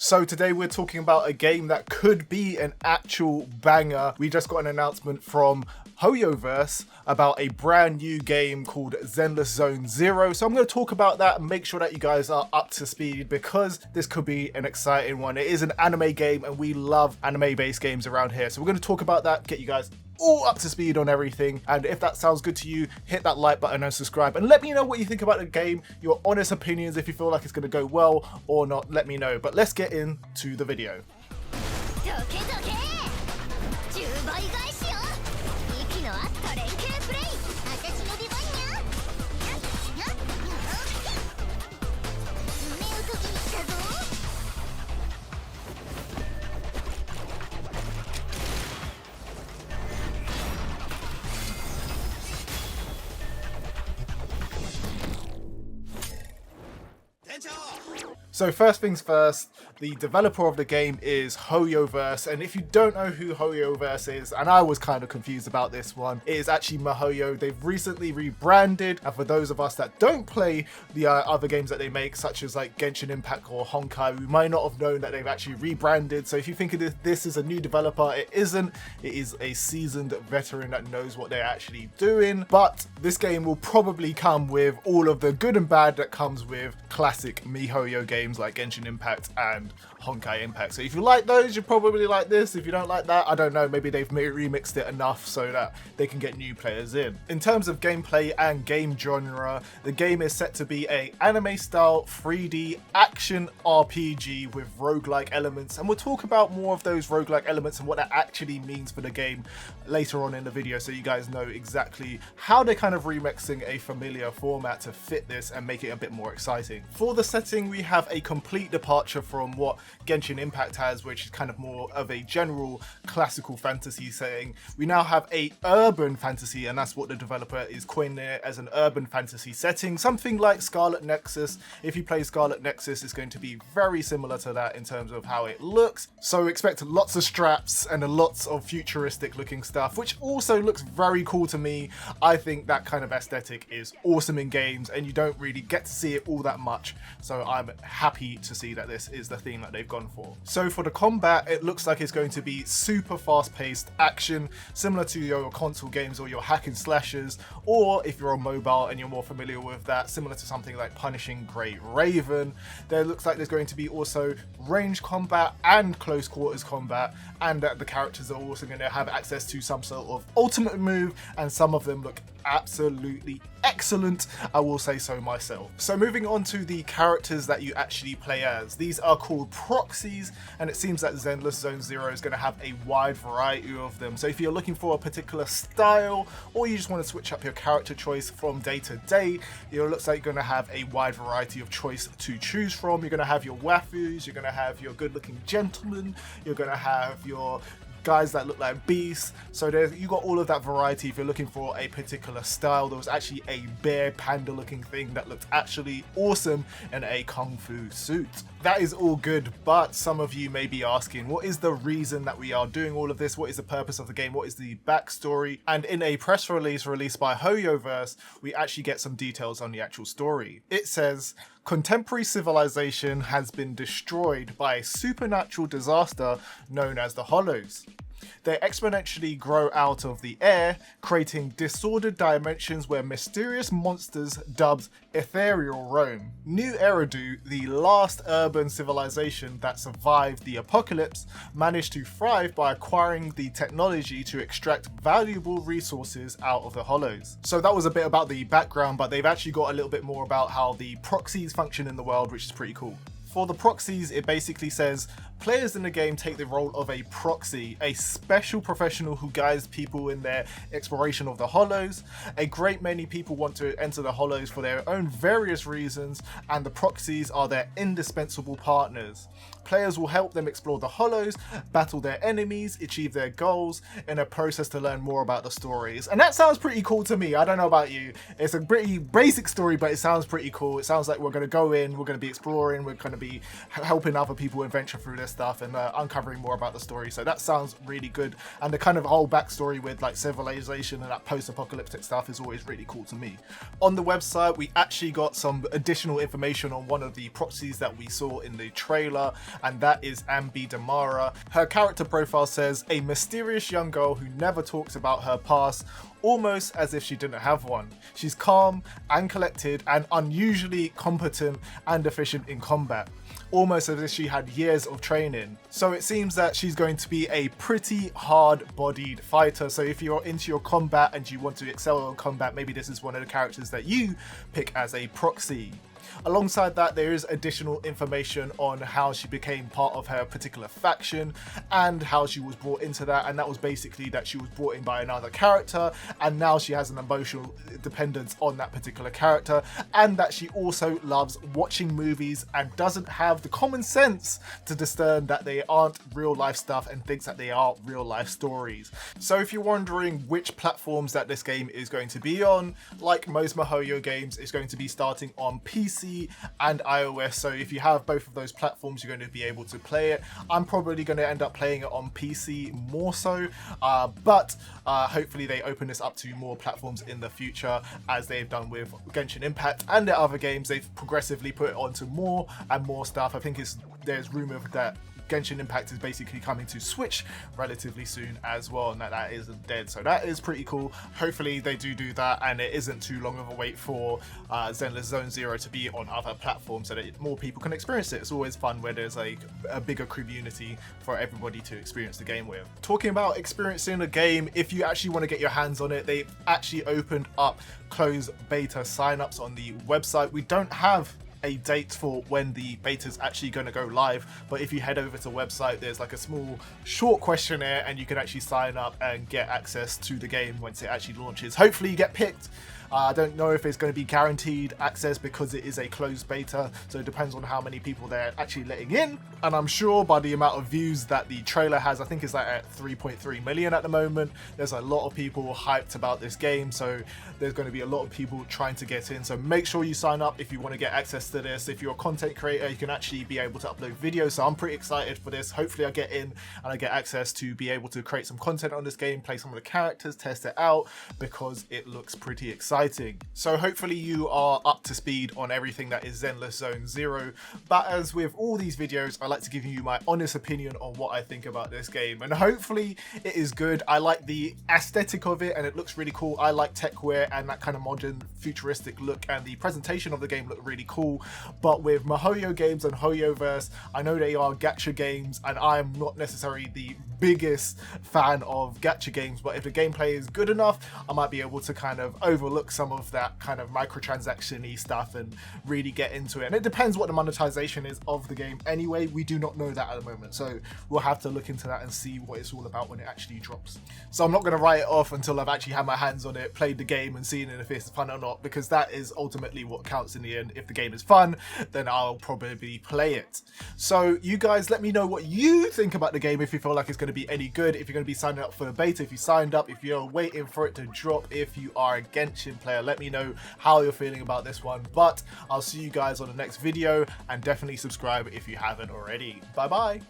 So today we're talking about a game that could be an actual banger. We just got an announcement from Hoyoverse about a brand new game called Zenless Zone Zero. So I'm going to talk about that and make sure that you guys are up to speed because this could be an exciting one. It is an anime game and we love anime based games around here. So we're going to talk about that, get you guys all up to speed on everything. And if that sounds good to you, hit that like button and subscribe and let me know what you think about the game, your honest opinions. If you feel like it's going to go well or not, let me know. But let's get into the video. So first things first, the developer of the game is Hoyoverse, and if you don't know who Hoyoverse is, and I was kind of confused about this one, it is actually Miyoho. They've recently rebranded, and for those of us that don't play the other games that they make, such as like Genshin Impact or Honkai, we might not have known that they've actually rebranded. So if you think of this is a new developer, it isn't. It is a seasoned veteran that knows what they're actually doing, but this game will probably come with all of the good and bad that comes with classic Miyoho games like Genshin Impact and Honkai Impact. So if you like those, you probably like this. If you don't like that, I don't know, maybe they've remixed it enough so that they can get new players in. In terms of gameplay and game genre, the game is set to be a anime style 3D action RPG with roguelike elements, and we'll talk about more of those roguelike elements and what that actually means for the game later on in the video, so you guys know exactly how they're kind of remixing a familiar format to fit this and make it a bit more exciting. For the setting, we have a complete departure from what Genshin Impact has, which is kind of more of a general classical fantasy setting. We now have a urban fantasy, and that's what the developer is coining it as, an urban fantasy setting, something like Scarlet Nexus. If you play Scarlet Nexus, it's going to be very similar to that in terms of how it looks. So expect lots of straps and lots of futuristic looking stuff, which also looks very cool to me. I think that kind of aesthetic is awesome in games and you don't really get to see it all that much. So I'm happy to see that this is the theme that they've gone for. So for the combat, it looks like it's going to be super fast-paced action, similar to your console games or your hack and slashers, or if you're on mobile and you're more familiar with that, similar to something like Punishing Great Raven. There looks like there's going to be also range combat and close quarters combat, and that the characters are also going to have access to some sort of ultimate move, and some of them look absolutely excellent, I will say so myself. So moving on to the characters that you actually play as. These are called proxies, and it seems that Zenless Zone Zero is going to have a wide variety of them. So if you're looking for a particular style, or you just want to switch up your character choice from day to day, it looks like you're going to have a wide variety of choice to choose from. You're going to have your waifus, you're going to have your good looking gentlemen, you're going to have your guys that look like beasts. So you got all of that variety if you're looking for a particular style. There was actually a bear panda looking thing that looked actually awesome in a kung fu suit. That is all good, but some of you may be asking, what is the reason that we are doing all of this? What is the purpose of the game? What is the backstory? And in a press release released by Hoyoverse, we actually get some details on the actual story. It says, contemporary civilization has been destroyed by a supernatural disaster known as the Hollows. They exponentially grow out of the air, creating disordered dimensions where mysterious monsters dubbed ethereal roam. New Eridu, the last urban civilization that survived the apocalypse, managed to thrive by acquiring the technology to extract valuable resources out of the Hollows. So that was a bit about the background, but they've actually got a little bit more about how the proxies function in the world, which is pretty cool. For the proxies, it basically says players in the game take the role of a proxy, a special professional who guides people in their exploration of the Hollows. A great many people want to enter the Hollows for their own various reasons, and the proxies are their indispensable partners. Players will help them explore the Hollows, battle their enemies, achieve their goals in a process to learn more about the stories. And that sounds pretty cool to me. I don't know about you. It's a pretty basic story, but it sounds pretty cool. It sounds like we're going to go in, we're going to be exploring, we're going to be be helping other people adventure through this stuff and uncovering more about the story. So that sounds really good, and the kind of whole backstory with like civilization and that post-apocalyptic stuff is always really cool to me. On the website we actually got some additional information on one of the proxies that we saw in the trailer, and that is Ambi Damara. Her character profile says, a mysterious young girl who never talks about her past, almost as if she didn't have one. She's calm and collected and unusually competent and efficient in combat, almost as if she had years of training. So it seems that she's going to be a pretty hard-bodied fighter, so if you're into your combat and you want to excel in combat, maybe this is one of the characters that you pick as a proxy. Alongside that, there is additional information on how she became part of her particular faction and how she was brought into that, and that was basically that she was brought in by another character and now she has an emotional dependence on that particular character, and that she also loves watching movies and doesn't have the common sense to discern that they aren't real life stuff and thinks that they are real life stories. So if you're wondering which platforms that this game is going to be on, like most Miyoho games, it's going to be starting on PC and iOS, so if you have both of those platforms you're going to be able to play it. I'm probably going to end up playing it on PC more so, but hopefully they open this up to more platforms in the future, as they've done with Genshin Impact and their other games. They've progressively put it onto more and more stuff. I think there's rumor that Genshin Impact is basically coming to Switch relatively soon as well, and that isn't dead, so that is pretty cool. Hopefully they do that and it isn't too long of a wait for Zenless Zone Zero to be on other platforms so that more people can experience it. It's always fun where there's like a bigger community for everybody to experience the game with. Talking about experiencing the game, if you actually want to get your hands on it, they've actually opened up closed beta signups on the website. We don't have a date for when the beta is actually going to go live, but if you head over to the website, there's like a small short questionnaire and you can actually sign up and get access to the game once it actually launches. Hopefully you get picked. I don't know if it's going to be guaranteed access because it is a closed beta, so it depends on how many people they're actually letting in, and I'm sure by the amount of views that the trailer has, I think it's like at 3.3 million at the moment, there's a lot of people hyped about this game, so there's going to be a lot of people trying to get in. So make sure you sign up if you want to get access to this. If you're a content creator, you can actually be able to upload videos, so I'm pretty excited for this. Hopefully I get in and I get access to be able to create some content on this game, play some of the characters, test it out, because it looks pretty exciting. So hopefully you are up to speed on everything that is Zenless Zone Zero, but as with all these videos, I like to give you my honest opinion on what I think about this game, and hopefully it is good. I like the aesthetic of it and it looks really cool. I like techwear and that kind of modern futuristic look, and the presentation of the game looked really cool. But with Miyoho games and Hoyoverse, I know they are gacha games and I am not necessarily the biggest fan of gacha games, but if the gameplay is good enough, I might be able to kind of overlook some of that kind of microtransaction-y stuff and really get into it. And it depends what the monetization is of the game anyway. We do not know that at the moment, so we'll have to look into that and see what it's all about when it actually drops. So I'm not going to write it off until I've actually had my hands on it, played the game and seen if it's fun or not, because that is ultimately what counts in the end. If the game is fun, then I'll probably play it. So you guys let me know what you think about the game, if you feel like it's going to be any good, if you're going to be signing up for the beta, if you signed up, if you're waiting for it to drop, if you are a Genshin player, let me know how you're feeling about this one. But I'll see you guys on the next video, and definitely subscribe if you haven't already. Bye bye.